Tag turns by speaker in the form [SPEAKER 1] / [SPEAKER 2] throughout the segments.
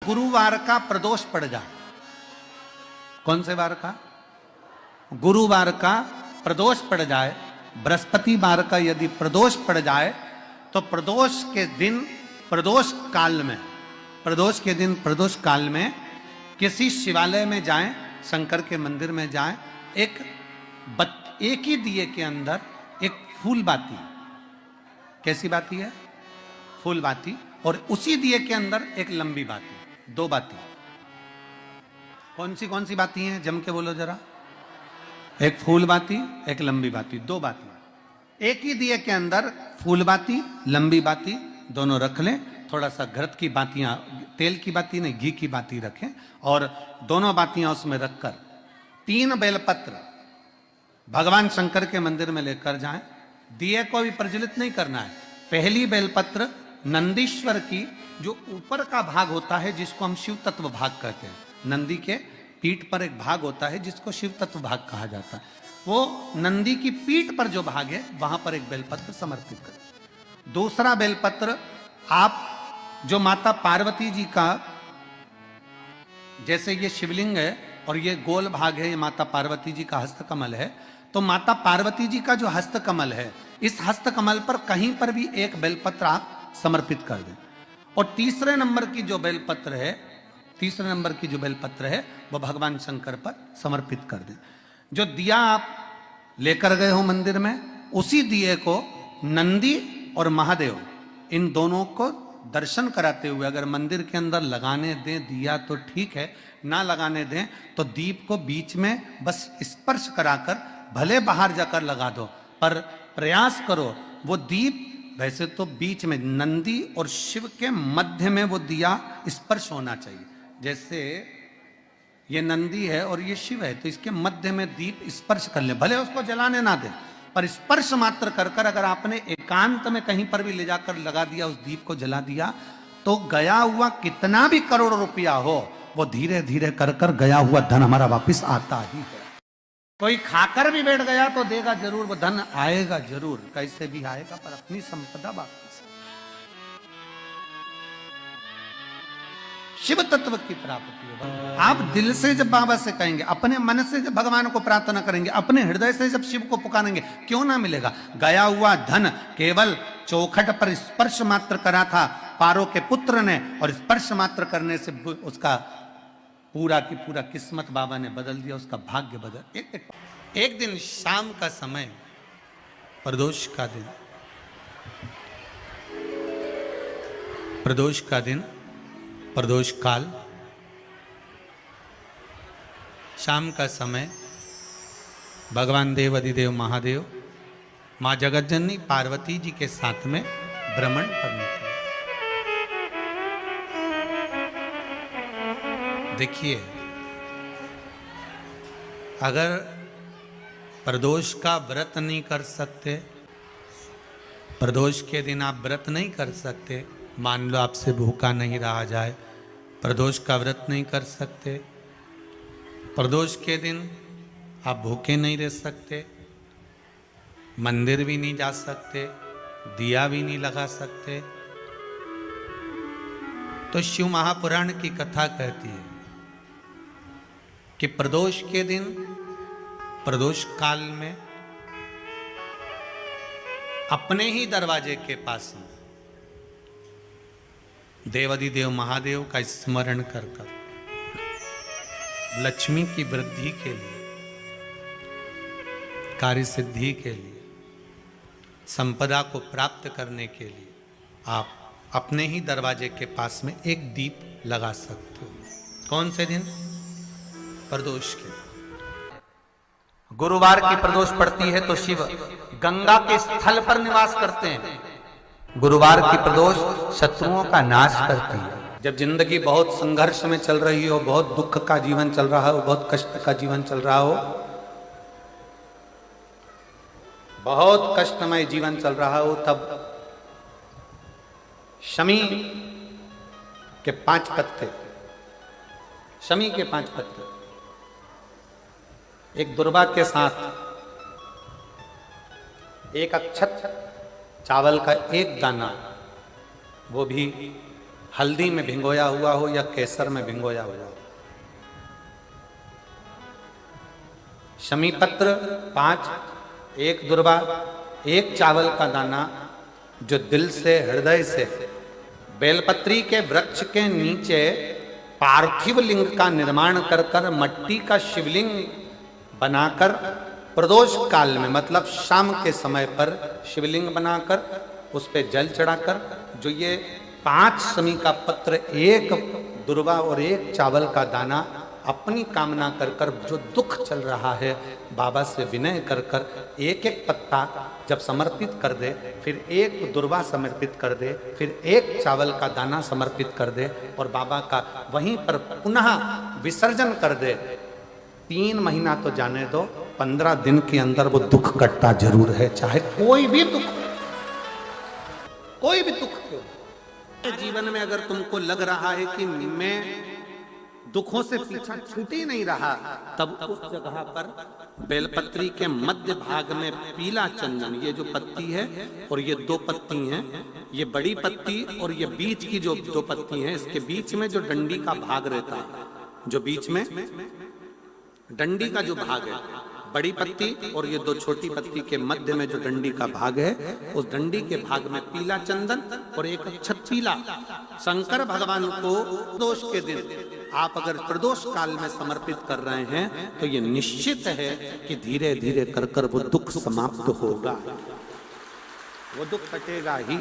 [SPEAKER 1] गुरुवार का प्रदोष पड़ जाए, कौन से वार का? गुरुवार का प्रदोष पड़ जाए, बृहस्पतिवार का यदि प्रदोष पड़ जाए तो प्रदोष के दिन प्रदोष काल में, प्रदोष के दिन प्रदोष काल में किसी शिवालय में जाएं, शंकर के मंदिर में जाएं, एक ही दिए के अंदर एक फूल बाती, कैसी बाती है? फूल बाती, और उसी दिए के अंदर एक लंबी बाती, दो बाती। कौन सी बाती हैं? जम के बोलो जरा। एक फूल बाती, एक लंबी बाती, दो बाती। एक ही दिए के अंदर फूल बाती, लंबी बाती दोनों रख लें। थोड़ा सा घृत की बातियां, तेल की बाती नहीं, घी की बाती रखें, और दोनों बातियां उसमें रखकर 3 बेलपत्र भगवान शंकर के मंदिर में लेकर जाएं। दिए को भी प्रज्वलित नहीं करना है। पहली बेलपत्र नंदीश्वर की, जो ऊपर का भाग होता है जिसको हम शिव तत्व भाग कहते हैं, नंदी के पीठ पर एक भाग होता है जिसको शिव तत्व भाग कहा जाता है, वो नंदी की पीठ पर जो भाग है वहां पर एक बेलपत्र समर्पित करें। दूसरा बेलपत्र आप जो माता पार्वती जी का, जैसे ये शिवलिंग है और ये गोल भाग है, ये माता पार्वती जी का हस्तकमल है, तो माता पार्वती जी का जो हस्तकमल है, इस हस्तकमल पर कहीं पर भी एक बेलपत्र आप समर्पित कर दें। और तीसरे नंबर की जो बेलपत्र है वो भगवान शंकर पर समर्पित कर दें। जो दिया आप लेकर गए हो मंदिर में, उसी दिए को नंदी और महादेव इन दोनों को दर्शन कराते हुए अगर मंदिर के अंदर लगाने दें दिया तो ठीक है, ना लगाने दें तो दीप को बीच में बस स्पर्श कराकर भले बाहर जाकर लगा दो, पर प्रयास करो वो दीप, वैसे तो बीच में नंदी और शिव के मध्य में वो दिया स्पर्श होना चाहिए। जैसे ये नंदी है और ये शिव है, तो इसके मध्य में दीप स्पर्श कर ले, भले उसको जलाने ना दे, पर स्पर्श मात्र कर कर अगर आपने एकांत में कहीं पर भी ले जाकर लगा दिया, उस दीप को जला दिया, तो गया हुआ कितना भी करोड़ रुपया हो, वो धीरे धीरे कर कर गया हुआ धन हमारा वापिस आता ही है। कोई खाकर भी बैठ गया तो देगा जरूर, वो धन आएगा जरूर, कैसे भी आएगा, पर अपनी संपदा वापिस। शिव तत्व की प्राप्ति होगा। आप दिल से जब बाबा से कहेंगे, अपने मन से जब भगवान को प्रार्थना करेंगे, अपने हृदय से जब शिव को पुकारेंगे, क्यों ना मिलेगा? गया हुआ धन केवल चौखट पर स्पर्श मात्र करा था पारो के पुत्र ने, और स्पर्श मात्र करने से उसका पूरा की पूरा किस्मत बाबा ने बदल दिया, उसका भाग्य बदल। एक दिन शाम का समय, प्रदोष का दिन, प्रदोष काल, शाम का समय, भगवान देव अधिदेव महादेव माँ जगतजननी पार्वती जी के साथ में भ्रमण पर निकले। देखिए, अगर प्रदोष का व्रत नहीं कर सकते, प्रदोष के दिन आप व्रत नहीं कर सकते, मान लो आपसे भूखा नहीं रहा जाए, प्रदोष का व्रत नहीं कर सकते, प्रदोष के दिन आप भूखे नहीं रह सकते, मंदिर भी नहीं जा सकते, दिया भी नहीं लगा सकते, तो शिव महापुराण की कथा कहती है कि प्रदोष के दिन, प्रदोष काल में अपने ही दरवाजे के पास में देवाधिदेव महादेव का स्मरण कर कर लक्ष्मी की वृद्धि के लिए, कार्य सिद्धि के लिए, संपदा को प्राप्त करने के लिए आप अपने ही दरवाजे के पास में एक दीप लगा सकते हो। कौन से दिन? प्रदोष के। गुरुवार की प्रदोष पड़ती है तो शिव गंगा के स्थल पर निवास करते हैं। गुरुवार की प्रदोष शत्रुओं का नाश करती है। जब जिंदगी बहुत संघर्ष में चल रही हो, बहुत दुख का जीवन चल रहा हो, बहुत कष्ट का जीवन चल रहा हो, बहुत कष्टमय जीवन चल रहा हो, तब शमी के 5 पत्ते, शमी के 5 पत्ते एक दुर्वा के साथ, एक अक्षत चावल का एक दाना, वो भी हल्दी में भिंगोया हुआ हो या केसर में भिंगोया हुआ हो। शमी पत्र 5, 1 दुर्वा, 1 चावल का दाना जो दिल से हृदय से बेलपत्री के वृक्ष के नीचे पार्थिव लिंग का निर्माण कर कर मट्टी का शिवलिंग बनाकर प्रदोष काल में मतलब शाम के समय पर शिवलिंग बनाकर उस पे जल चढ़ाकर जो ये 5 शमी का पत्र, 1 दुर्वा और 1 चावल का दाना अपनी कामना कर कर जो दुख चल रहा है बाबा से विनय कर कर एक एक पत्ता जब समर्पित कर दे, फिर 1 दुर्वा समर्पित कर दे, फिर 1 चावल का दाना समर्पित कर दे और बाबा का वहीं पर पुनः विसर्जन कर दे। 3 महीना तो जाने दो, 15 दिन के अंदर वो दुख कटता जरूर है, चाहे कोई भी दुख क्यों। जीवन में अगर तुमको लग रहा है कि मैं दुखों से पीछा छूट ही नहीं रहा, तब उस जगह पर बेलपत्री के मध्य भाग में पीला चंदन, ये जो पत्ती है और ये 2 पत्ती हैं, ये बड़ी पत्ती और ये बीच की जो 2 पत्ती हैं, इसके बीच में जो डंडी का भाग रहता है, जो बीच में डंडी का जो भाग है, बड़ी पत्ती और ये 2 छोटी पत्ती के मध्य में जो डंडी का भाग है, उस डंडी के भाग में पीला चंदन और एक अक्षत पीला शंकर भगवान को प्रदोष के दिन आप अगर प्रदोष काल में समर्पित कर रहे हैं तो ये निश्चित है कि धीरे धीरे कर कर वो दुख समाप्त होगा, वो दुख कटेगा ही।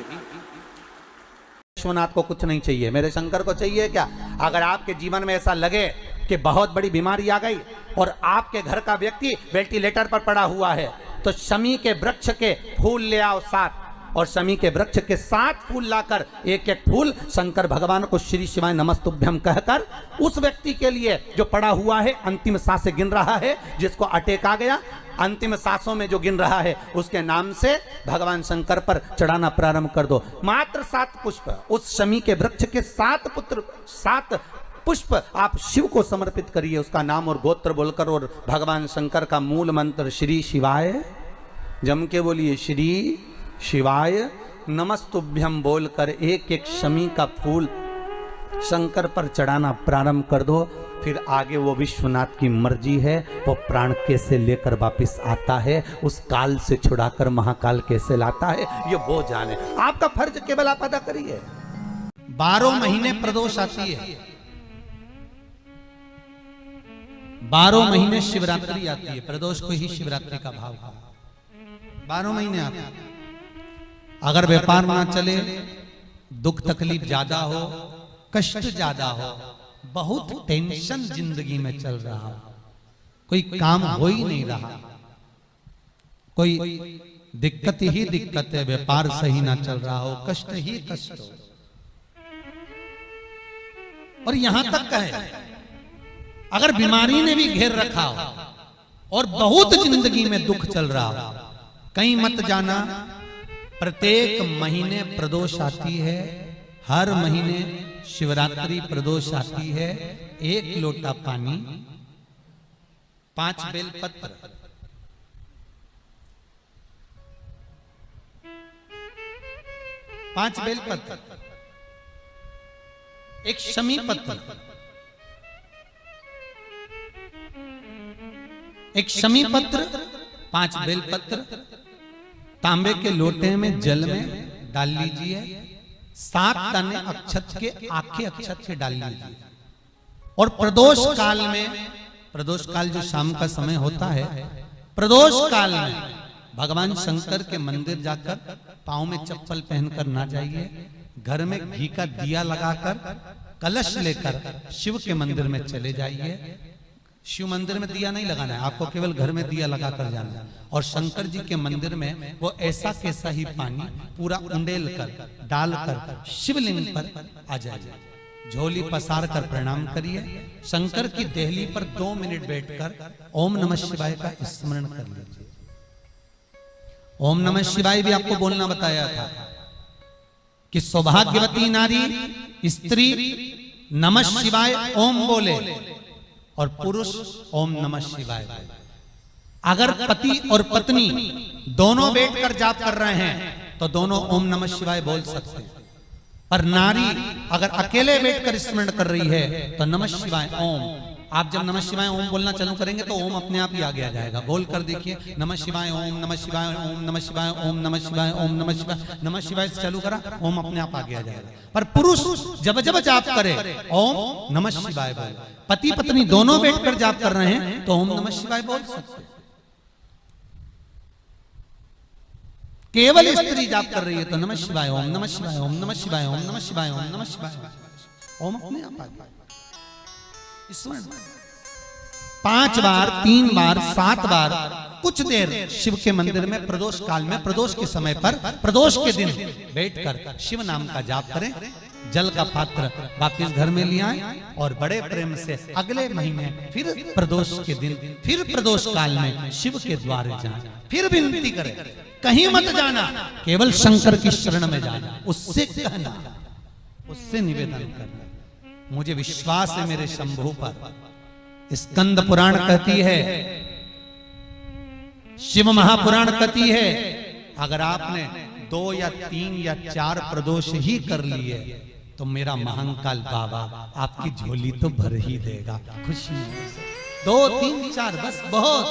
[SPEAKER 1] विश्वनाथ को कुछ नहीं चाहिए, मेरे शंकर को चाहिए क्या? अगर आपके जीवन में ऐसा लगे कि बहुत बड़ी बीमारी आ गई और आपके घर का व्यक्ति वेंटिलेटर पर पड़ा हुआ है, तो शमी के वृक्ष के फूल ले आओ 7 और शमी के वृक्ष के 7 फूल लाकर 1-1 फूल शंकर भगवान को श्री शिवाय नमस्तुभ्यम कहकर उस व्यक्ति के लिए जो पड़ा हुआ है, अंतिम सांसें गिन रहा है, जिसको अटैक आ गया, अंतिम सांसों में जो गिन रहा है, उसके नाम से भगवान शंकर पर चढ़ाना प्रारंभ कर दो। मात्र 7 पुष्प उस शमी के वृक्ष के 7 पुष्प आप शिव को समर्पित करिए, उसका नाम और गोत्र बोलकर, और भगवान शंकर का मूल मंत्र श्री शिवाय, जम के बोलिए श्री शिवाय नमस्तुभ्यम बोलकर 1-1 शमी का फूल शंकर पर चढ़ाना प्रारंभ कर दो। फिर आगे वो विश्वनाथ की मर्जी है, वो प्राण कैसे लेकर वापस आता है, उस काल से छुड़ाकर महाकाल कैसे लाता है, ये वो जाने। आपका फर्ज केवल आप अदा करिए। 12 महीने प्रदोष आती है, 12 महीने शिवरात्रि आती है, प्रदोष को ही शिवरात्रि का भाव है। 12 महीने आते हैं। अगर व्यापार ना चले, दुख तकलीफ ज्यादा हो, कष्ट ज्यादा हो, बहुत टेंशन जिंदगी में चल रहा हो, कोई काम हो ही नहीं रहा, कोई दिक्कत ही दिक्कत है, व्यापार सही ना चल रहा हो, कष्ट ही कष्ट हो, और यहां तक है अगर बीमारी ने भी घेर रखा हो और बहुत जिंदगी में दुख चल रहा हो, कहीं मत जाना। प्रत्येक महीने प्रदोष आती है, हर महीने शिवरात्रि प्रदोष आती है। 1 लोटा पानी, 5 बेलपत्र, 5 बेलपत्र, 1 शमी पत्र, 1 शमी पत्र, 5 बेलपत्र तांबे के लोटे में जल में डाल लीजिए। 7 दाने अक्षत के, आखे अक्षत के डाल लीजिए। और प्रदोष काल में, प्रदोष काल जो शाम का समय होता है, प्रदोष काल में भगवान शंकर के मंदिर जाकर पांव में चप्पल पहनकर ना जाइए, घर में घी का दिया लगाकर कलश लेकर शिव के मंदिर में चले जाइए। शिव मंदिर में दिया नहीं लगाना है आपको, केवल घर में दिया लगाकर जाना है। और शंकर जी के मंदिर में वो ऐसा कैसा ही पानी पूरा उंडेल कर डालकर शिवलिंग पर आ जाए, झोली पसार कर प्रणाम करिए। शंकर की देहली पर 2 मिनट बैठकर ओम नमः शिवाय का स्मरण कर लीजिए। ओम नमः शिवाय भी आपको बोलना बताया था कि सौभाग्यवती नारी स्त्री नमः शिवाय ओम बोले और पुरुष ओम नमः शिवाय। अगर पति और पत्नी दोनों बैठकर जाप कर रहे हैं तो दोनों ओम नमः शिवाय बोल सकते हैं। पर नारी अगर अकेले बैठकर स्मरण कर रही है तो नमः शिवाय ओम, आप जब नमः शिवाय ओम बोलना चालू करेंगे तो ओम अपने आप ही आगे आ जाएगा। बोल कर देखिए, नमः शिवाय ओम, नमः शिवाय ओम, नमः शिवाय ओम, नमः शिवाय ओम, नमः शिवाय, नमः शिवाय से चालू करा, ओम अपने आप आगे आ जाएगा। पर पुरुष जब जब जाप करे ओम नमः शिवाय बोल, पति पत्नी दोनों बैठकर जाप कर रहे हैं तो ओम नमः शिवाय बोल सकते। केवल स्त्री जाप कर रही है तो नमः शिवाय ओम, नमः शिवाय ओम, नमः शिवाय ओम, नमः शिवाय ओम, नमः शिवाय ओम अपने आप आ गया। 5 बार, 3 बार, 7 बार कुछ देर शिव के मंदिर में प्रदोष काल में, प्रदोष के समय पर, प्रदोष के दिन बैठकर शिव नाम का जाप करें। जल का पात्र वापिस घर में ले आए और बड़े प्रेम से अगले महीने फिर प्रदोष के दिन, फिर प्रदोष काल में शिव के द्वारे जाएं, फिर विनती करें, कहीं मत जाना, केवल शंकर की शरण में जाना, उससे कहना, उससे निवेदन करना, मुझे विश्वास है मेरे शंभु पर। स्कंद पुराण कहती है, शिव महापुराण कहती है, अगर आपने 2 या 3 या 4 प्रदोष ही कर लिए तो मेरा महाकाल बाबा आपकी झोली तो भर ही देगा खुशी से। 2, 3, 4 बस बहुत,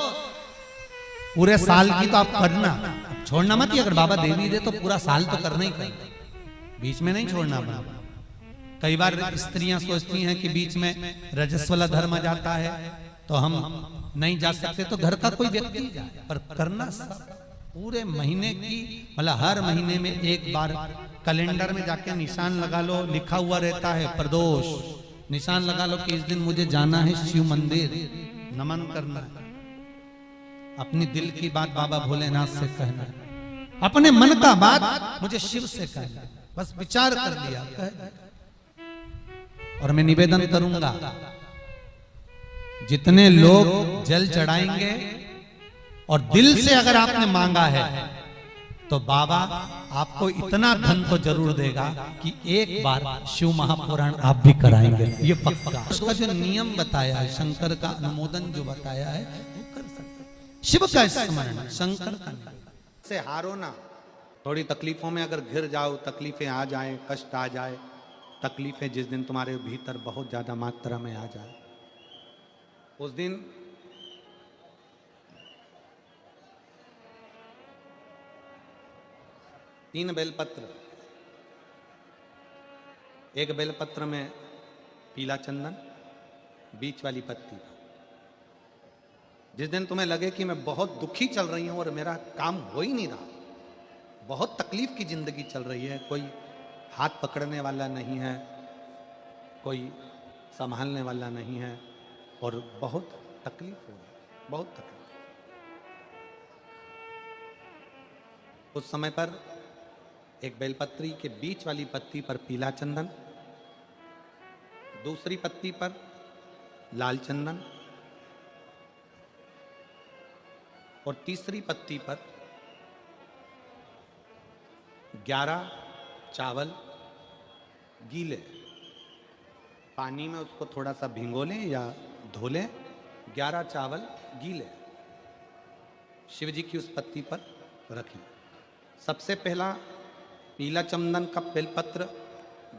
[SPEAKER 1] पूरे साल की तो आप करना, छोड़ना मत ही। अगर बाबा देवी दे तो पूरा साल तो करना ही करना, बीच में नहीं छोड़ना बाबा। कई बार स्त्रियां सोचती हैं कि बीच में रजस्वला धर्म जाता है तो हम नहीं जा सकते, तो घर का कोई व्यक्ति जाए, पर करना पूरे महीने की, मतलब हर महीने में एक बार कैलेंडर में जाके निशान लगा लो, लिखा हुआ रहता है प्रदोष, निशान लगा लो कि इस दिन मुझे जाना है शिव मंदिर, नमन करना है, अपनी दिल की बात बाबा भोलेनाथ से कहना है, अपने मन का बात मुझे शिव से कहना है, बस विचार कर लिया कह। और मैं निवेदन करूंगा, जितने लोग जल चढ़ाएंगे और दिल से अगर आपने मांगा है तो बाबा आपको इतना धन तो जरूर देगा कि एक बार शिव महापुराण आप भी कराएंगे, ये पक्का। उसका जो नियम बताया है, शंकर का अनुमोदन जो बताया है वो कर सकते। शिव का स्मरण, शंकर का से हारो ना। थोड़ी तकलीफों में अगर घिर जाओ, तकलीफें आ जाए, कष्ट आ जाए, तकलीफें जिस दिन तुम्हारे भीतर बहुत ज्यादा मात्रा में आ जाए, उस दिन तीन बेलपत्र, एक बेलपत्र में पीला चंदन, बीच वाली पत्ती। जिस दिन तुम्हें लगे कि मैं बहुत दुखी चल रही हूं और मेरा काम हो ही नहीं रहा, बहुत तकलीफ की जिंदगी चल रही है, कोई हाथ पकड़ने वाला नहीं है, कोई संभालने वाला नहीं है और बहुत तकलीफ हो रही, बहुत तकलीफ। उस समय पर एक बेलपत्री के बीच वाली पत्ती पर पीला चंदन, दूसरी पत्ती पर लाल चंदन और तीसरी पत्ती पर 11 चावल गीले, पानी में उसको थोड़ा सा भिगो लें या धो लें, 11 चावल गीले शिव जी की उस पत्ती पर रखें। सबसे पहला पीला चंदन का बेलपत्र,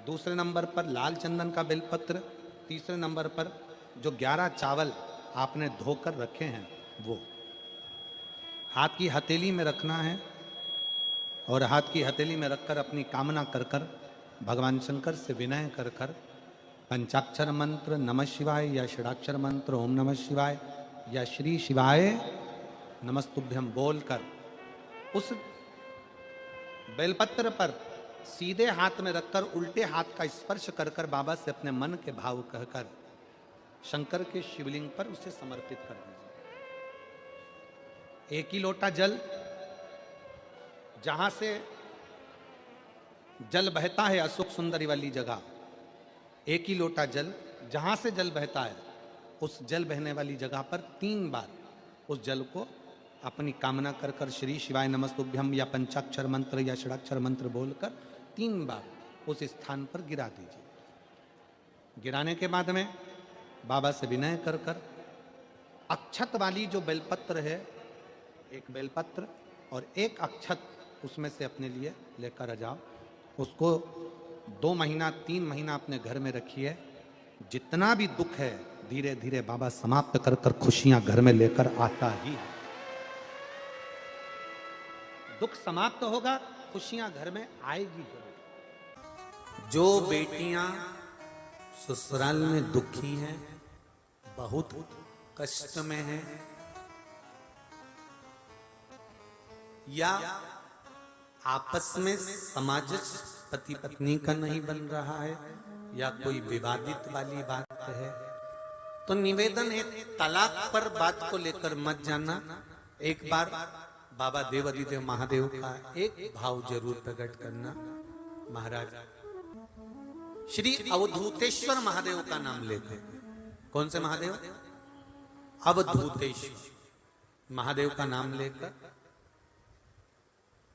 [SPEAKER 1] दूसरे नंबर पर लाल चंदन का बेलपत्र, तीसरे नंबर पर जो 11 चावल आपने धोकर रखे हैं वो हाथ की हथेली में रखना है और हाथ की हथेली में रखकर अपनी कामना कर कर भगवान शंकर से विनय कर कर पंचाक्षर मंत्र नमः शिवाय या षडाक्षर मंत्र ओम नमः शिवाय या श्री शिवाय नमस्तुभ्यम बोलकर उस बेलपत्र पर सीधे हाथ में रखकर उल्टे हाथ का स्पर्श कर कर बाबा से अपने मन के भाव कहकर शंकर के शिवलिंग पर उसे समर्पित कर दीजिए। एक ही लोटा जल, जहां से जल बहता है अशोक सुंदरी वाली जगह, एक ही लोटा जल, जहां से जल बहता है उस जल बहने वाली जगह पर 3 बार उस जल को अपनी कामना कर कर श्री शिवाय नमस्तुभ्यम या पंचाक्षर मंत्र या षडाक्षर मंत्र बोलकर 3 बार उस स्थान पर गिरा दीजिए। गिराने के बाद में बाबा से विनय कर कर अक्षत वाली जो बेलपत्र है, एक बेलपत्र और एक अक्षत उसमें से अपने लिए लेकर आ जाओ, उसको 2 महीना 3 महीना अपने घर में रखिए, जितना भी दुख है धीरे धीरे बाबा समाप्त कर कर खुशियां घर में लेकर आता ही है। दुख समाप्त होगा, खुशियां घर में आएगी जरूर। जो बेटियां ससुराल में दुखी हैं, बहुत कष्ट में हैं, या आपस में सामंजस्य पति पत्नी का नहीं बन रहा है, या कोई विवादित वाली बात है, तो निवेदन है तलाक पर बात को लेकर मत जाना। एक बार बाबा देवाधिदेव महादेव का एक भाव जरूर प्रकट करना। महाराज श्री अवधूतेश्वर महादेव का नाम लेते हैं। कौन से महादेव? अवधूतेश्वर महादेव का नाम लेकर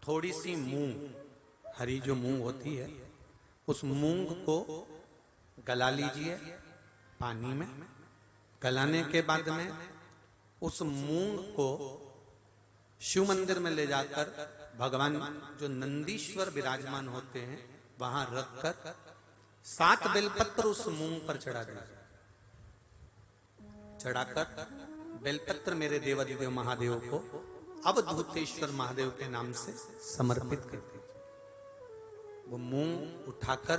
[SPEAKER 1] थोड़ी सी मूंग, हरी जो मूंग होती है, उस मूंग को गला लीजिए पानी में। गलाने के बाद में उस मूंग को शिव मंदिर में ले जाकर भगवान जो नंदीश्वर विराजमान होते हैं वहां रखकर 7 बेलपत्र उस मूंग पर चढ़ा दीजिए। चढ़ाकर बेलपत्र मेरे देवाधिदेव महादेव को अवधूतेश्वर महादेव के नाम से समर्पित कर दीजिए। वो मूंग उठाकर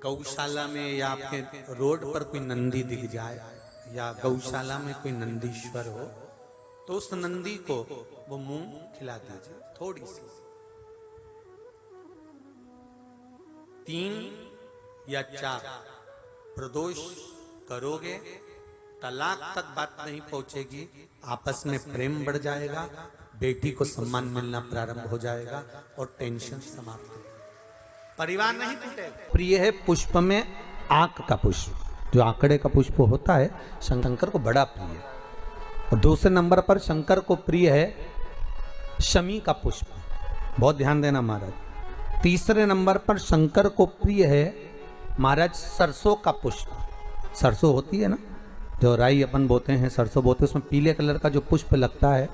[SPEAKER 1] गौशाला में या आपके रोड पर कोई नंदी दिख जाए या गौशाला में कोई नंदीश्वर हो तो उस नंदी को वो मूंग खिला दीजिए थोड़ी सी। 3 या 4 प्रदोष करोगे, तलाक तक बात नहीं पहुंचेगी, आपस में प्रेम बढ़ जाएगा, बेटी को सम्मान मिलना प्रारंभ हो जाएगा और टेंशन समाप्त हो, परिवार नहीं टूटेगा। प्रिय है पुष्प में आंक का पुष्प, जो आंकड़े का पुष्प होता है शंकर को बड़ा प्रिय है। और दूसरे नंबर पर शंकर को प्रिय है शमी का पुष्प, बहुत ध्यान देना महाराज। तीसरे नंबर पर शंकर को प्रिय है महाराज सरसों का पुष्प। सरसों होती है ना, जो राई अपन बोते हैं, सरसों बोते हैं, उसमें पीले कलर का जो पुष्प लगता है।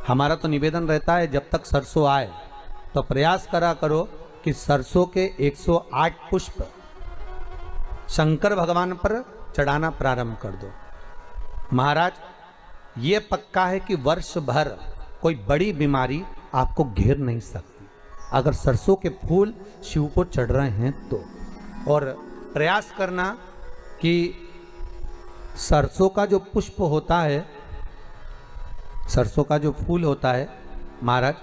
[SPEAKER 1] हमारा तो निवेदन रहता है जब तक सरसों आए तो प्रयास करा करो कि सरसों के 108 पुष्प शंकर भगवान पर चढ़ाना प्रारंभ कर दो। महाराज ये पक्का है कि वर्ष भर कोई बड़ी बीमारी आपको घेर नहीं सकती अगर सरसों के फूल शिव को चढ़ रहे हैं तो। और प्रयास करना कि सरसों का जो पुष्प होता है, सरसों का जो फूल होता है महाराज,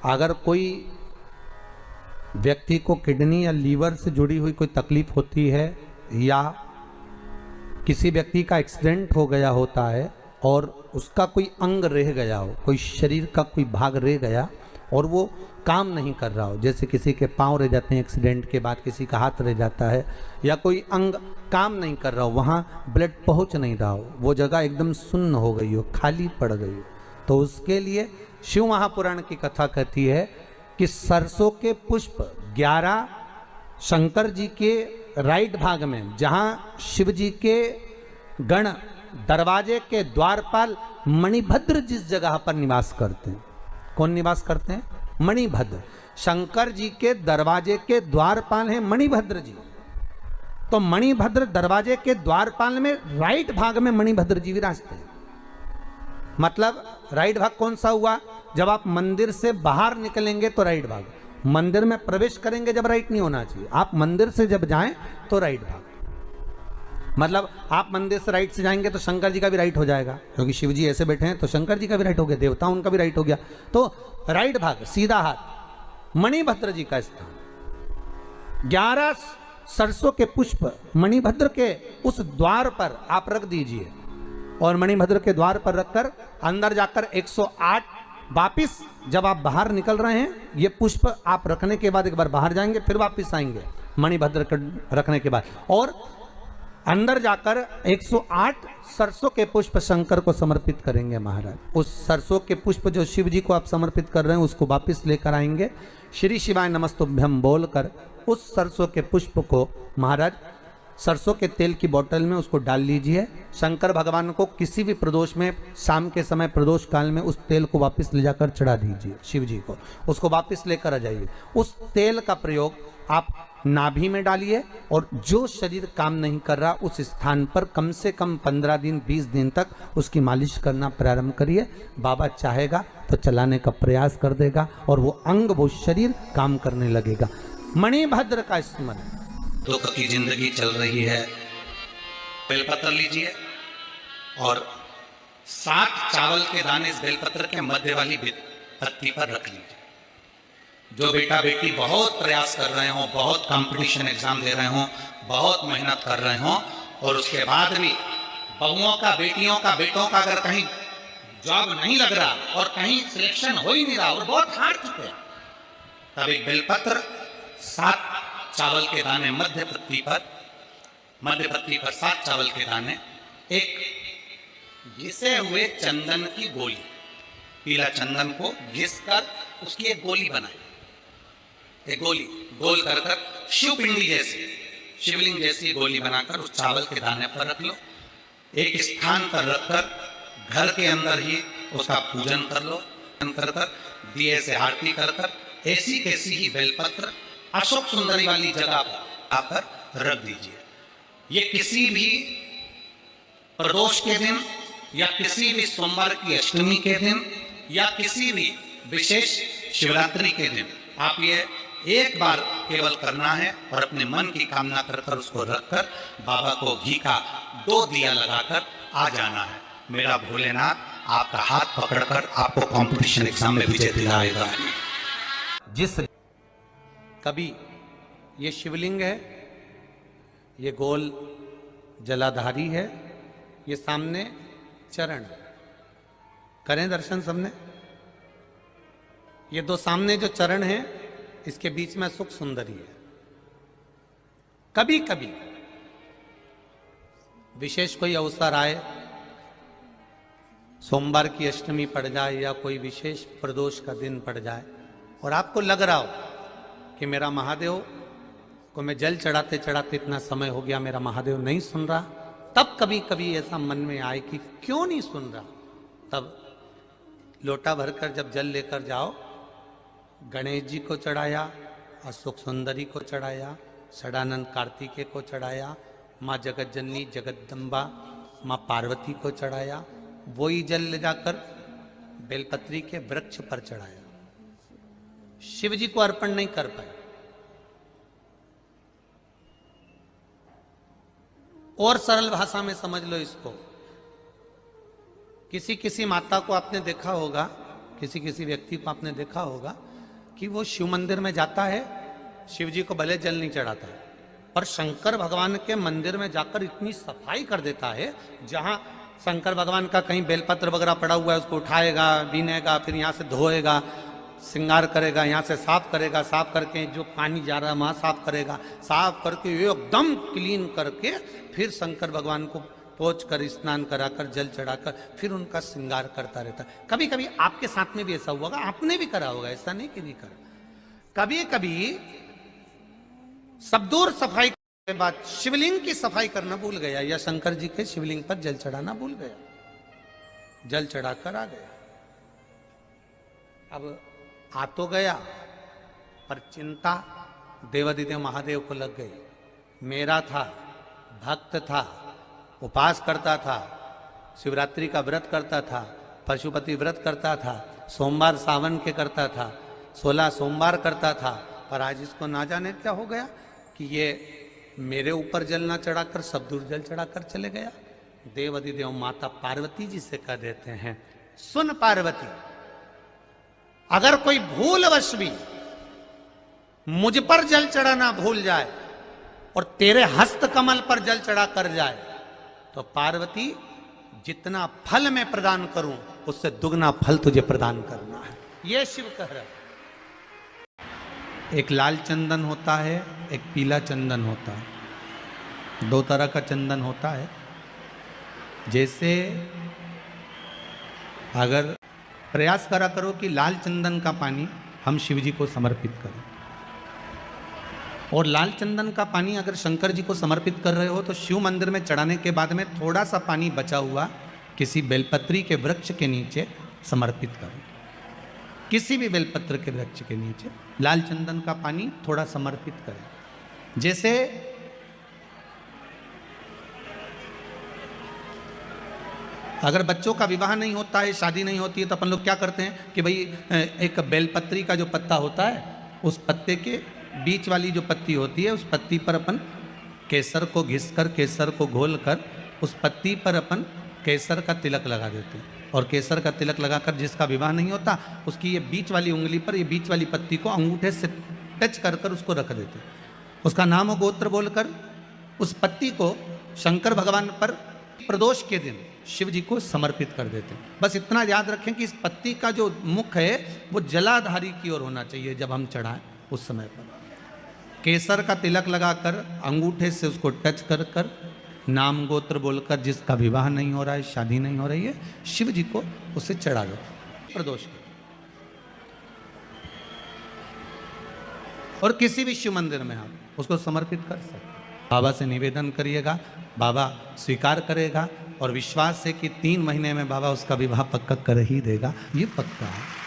[SPEAKER 1] अगर कोई व्यक्ति को किडनी या लीवर से जुड़ी हुई कोई तकलीफ होती है या किसी व्यक्ति का एक्सीडेंट हो गया होता है और उसका कोई अंग रह गया हो, कोई शरीर का कोई भाग रह गया और वो काम नहीं कर रहा हो, जैसे किसी के पांव रह जाते हैं एक्सीडेंट के बाद, किसी का हाथ रह जाता है, या कोई अंग काम नहीं कर रहा हो, वहाँ ब्लड पहुँच नहीं रहा हो, वो जगह एकदम सुन्न हो गई हो, खाली पड़ गई हो, तो उसके लिए शिव महापुराण की कथा कहती है कि सरसों के पुष्प 11 शंकर जी के राइट भाग में, जहाँ शिव जी के गण दरवाजे के द्वारपाल मणिभद्र जिस जगह पर निवास करते हैं, कौन निवास करते हैं? मणिभद्र। शंकर जी के दरवाजे के द्वारपाल हैं मणिभद्र जी। तो मणिभद्र दरवाजे के द्वारपाल में राइट भाग में मणिभद्र जी विराजते हैं। मतलब राइट भाग कौन सा हुआ? जब आप मंदिर से बाहर निकलेंगे तो राइट भाग, मंदिर में प्रवेश करेंगे जब राइट नहीं होना चाहिए, आप मंदिर से जब जाएं तो राइट भाग। मतलब आप मंदिर से राइट से जाएंगे तो शंकर जी का भी राइट हो जाएगा, क्योंकि शिव जी ऐसे बैठे हैं तो शंकर जी का भी राइट हो गया, देवता उनका भी राइट हो गया, तो राइट भाग सीधा हाथ मणिभद्र जी का स्थान। 11 सरसों के पुष्प मणिभद्र के उस द्वार पर आप रख दीजिए और मणिभद्र के द्वार पर रखकर अंदर जाकर 108 वापिस जब आप बाहर निकल रहे हैं, ये पुष्प आप रखने के बाद एक बार बाहर जाएंगे, फिर वापिस आएंगे मणिभद्र रखने के बाद, और अंदर जाकर 108 सरसों के पुष्प शंकर को समर्पित करेंगे महाराज। उस सरसों के पुष्प जो शिव जी को आप समर्पित कर रहे हैं उसको वापिस लेकर आएंगे, श्री शिवाय नमस्तुभ्यम बोलकर उस सरसों के पुष्प को महाराज सरसों के तेल की बोतल में उसको डाल लीजिए। शंकर भगवान को किसी भी प्रदोष में, शाम के समय प्रदोष काल में उस तेल को वापस ले जाकर चढ़ा दीजिए शिव जी को, उसको वापस लेकर आ जाइए। उस तेल का प्रयोग आप नाभि में डालिए और जो शरीर काम नहीं कर रहा उस स्थान पर कम से कम 15 दिन 20 दिन तक उसकी मालिश करना प्रारंभ करिए। बाबा चाहेगा तो चलाने का प्रयास कर देगा और वो अंग वो शरीर काम करने लगेगा। मणिभद्र का स्मरण।
[SPEAKER 2] दुख की जिंदगी चल रही है, बेलपत्र लीजिए और 7 चावल के दाने इस बेलपत्र के मध्य वाली पत्ती पर रख लीजिए। जो बेटा बेटी बहुत प्रयास कर रहे हो, बहुत कंपटीशन एग्जाम दे रहे हो, बहुत मेहनत कर रहे हो और उसके बाद भी बहुओं का, बेटियों का, बेटों का अगर कहीं जॉब नहीं लग रहा और कहीं सिलेक्शन हो ही नहीं रहा और बहुत हार चुके हैं, तब एक बेलपत्र 7 चावल के दाने मध्य पत्ती पर 7 चावल के दाने, एक घिसे हुए चंदन की गोली, पीला चंदन को घिस कर उसकी एक गोली बनाए। एक गोली गोल कर शिव पिंडी जैसी, शिवलिंग जैसी गोली बनाकर उस चावल के दाने पर रख लो। एक स्थान पर रखकर घर के अंदर ही उसका पूजन कर लो। कर दिए से आरती कर ऐसी कैसी ही बेलपत्र अशोक सुंदरी वाली जगह पर आकर रख दीजिए। ये किसी भी प्रदोष के दिन या किसी भी सोमवार की अष्टमी के दिन या किसी भी विशेष शिवरात्रि के दिन आप ये एक बार केवल करना है और अपने मन की कामना कर उसको रखकर बाबा को घी का 2 दिया लगाकर आ जाना है। मेरा भोलेनाथ आपका हाथ पकड़कर आपको कंपटीशन एग्जाम में विजय दिलाएगा।
[SPEAKER 1] जिस कभी ये शिवलिंग है, ये गोल जलाधारी है, ये सामने चरण, करें दर्शन सबने। ये 2 सामने जो चरण है इसके बीच में सुख सुंदरी है। कभी कभी विशेष कोई अवसर आए, सोमवार की अष्टमी पड़ जाए या कोई विशेष प्रदोष का दिन पड़ जाए और आपको लग रहा हो कि मेरा महादेव को मैं जल चढ़ाते चढ़ाते इतना समय हो गया, मेरा महादेव नहीं सुन रहा, तब कभी कभी ऐसा मन में आए कि क्यों नहीं सुन रहा, तब लोटा भरकर जब जल लेकर जाओ, गणेश जी को चढ़ाया, अशोक सुंदरी को चढ़ाया, षडानंद कार्तिकेय को चढ़ाया, माँ जगत जननी जगदम्बा माँ पार्वती को चढ़ाया, वही जल ले जाकर बेलपत्री के वृक्ष पर चढ़ाया। शिव जी को अर्पण नहीं कर पाए। और सरल भाषा में समझ लो इसको, किसी किसी माता को आपने देखा होगा, किसी किसी व्यक्ति को आपने देखा होगा कि वो शिव मंदिर में जाता है, शिव जी को भले जल नहीं चढ़ाता है, पर शंकर भगवान के मंदिर में जाकर इतनी सफाई कर देता है, जहां शंकर भगवान का कहीं बेलपत्र वगैरह पड़ा हुआ है उसको उठाएगा, बीनेगा, फिर यहाँ से धोएगा, श्रृंगार करेगा, यहाँ से साफ करेगा, साफ करके जो पानी जा रहा है वहां साफ करेगा, साफ करके एकदम क्लीन करके फिर शंकर भगवान को पोंछ कर स्नान कराकर जल चढ़ाकर फिर उनका श्रृंगार करता रहता है। कभी कभी आपके साथ में भी ऐसा हुआ होगा, आपने भी करा होगा, ऐसा नहीं कि नहीं करा। कभी कभी सब दूर सफाई के बाद शिवलिंग की सफाई करना भूल गया या शंकर जी के शिवलिंग पर जल चढ़ाना भूल गया, जल चढ़ाकर आ गया। अब आ तो गया पर चिंता देवादिदेव महादेव को लग गई। मेरा था, भक्त था, उपास करता था, शिवरात्रि का व्रत करता था, पशुपति व्रत करता था, सोमवार सावन के करता था, 16 सोमवार करता था, पर आज इसको ना जाने क्या हो गया कि ये मेरे ऊपर जल ना चढ़ाकर सब दूर जल चढ़ाकर चले गया। देवादिदेव माता पार्वती जी से कह देते हैं, सुन पार्वती, अगर कोई भूलवश भी मुझ पर जल चढ़ाना भूल जाए और तेरे हस्त कमल पर जल चढ़ा कर जाए तो पार्वती जितना फल मैं प्रदान करूं उससे दुगना फल तुझे प्रदान करना है। यह शिव कह रहा है। एक लाल चंदन होता है, एक पीला चंदन होता है, 2 तरह का चंदन होता है। जैसे अगर प्रयास करा करो कि लाल चंदन का पानी हम शिव जी को समर्पित करें, और लाल चंदन का पानी अगर शंकर जी को समर्पित कर रहे हो तो शिव मंदिर में चढ़ाने के बाद में थोड़ा सा पानी बचा हुआ किसी बेलपत्री के वृक्ष के नीचे समर्पित करो। किसी भी बेलपत्र के वृक्ष के नीचे लाल चंदन का पानी थोड़ा समर्पित करें। जैसे अगर बच्चों का विवाह नहीं होता है, शादी नहीं होती है, तो अपन लोग क्या करते हैं कि भाई एक बेलपत्री का जो पत्ता होता है, उस पत्ते के बीच वाली जो पत्ती होती है, उस पत्ती पर अपन केसर को घिस कर, केसर को घोल कर, उस पत्ती पर अपन केसर का तिलक लगा देते हैं। और केसर का तिलक लगाकर जिसका विवाह नहीं होता, उसकी ये बीच वाली उंगली पर, ये बीच वाली पत्ती को अंगूठे से टच कर कर उसको रख देते हैं। उसका नाम और गोत्र बोलकर उस पत्ती को शंकर भगवान पर प्रदोष के दिन शिव जी को समर्पित कर देते हैं। बस इतना याद रखें कि इस पत्ती का जो मुख है वो जलाधारी की ओर होना चाहिए। जब हम चढ़ाएं उस समय पर केसर का तिलक लगाकर अंगूठे से उसको टच कर कर नाम गोत्र बोलकर, जिसका विवाह नहीं हो रहा है, शादी नहीं हो रही है, शिव जी को उसे चढ़ा दो प्रदोष के। और किसी भी शिव मंदिर में आप उसको समर्पित कर सकते हैं। बाबा से निवेदन करिएगा, बाबा स्वीकार करेगा और विश्वास है कि 3 महीने में बाबा उसका विवाह पक्का कर ही देगा। ये पक्का है।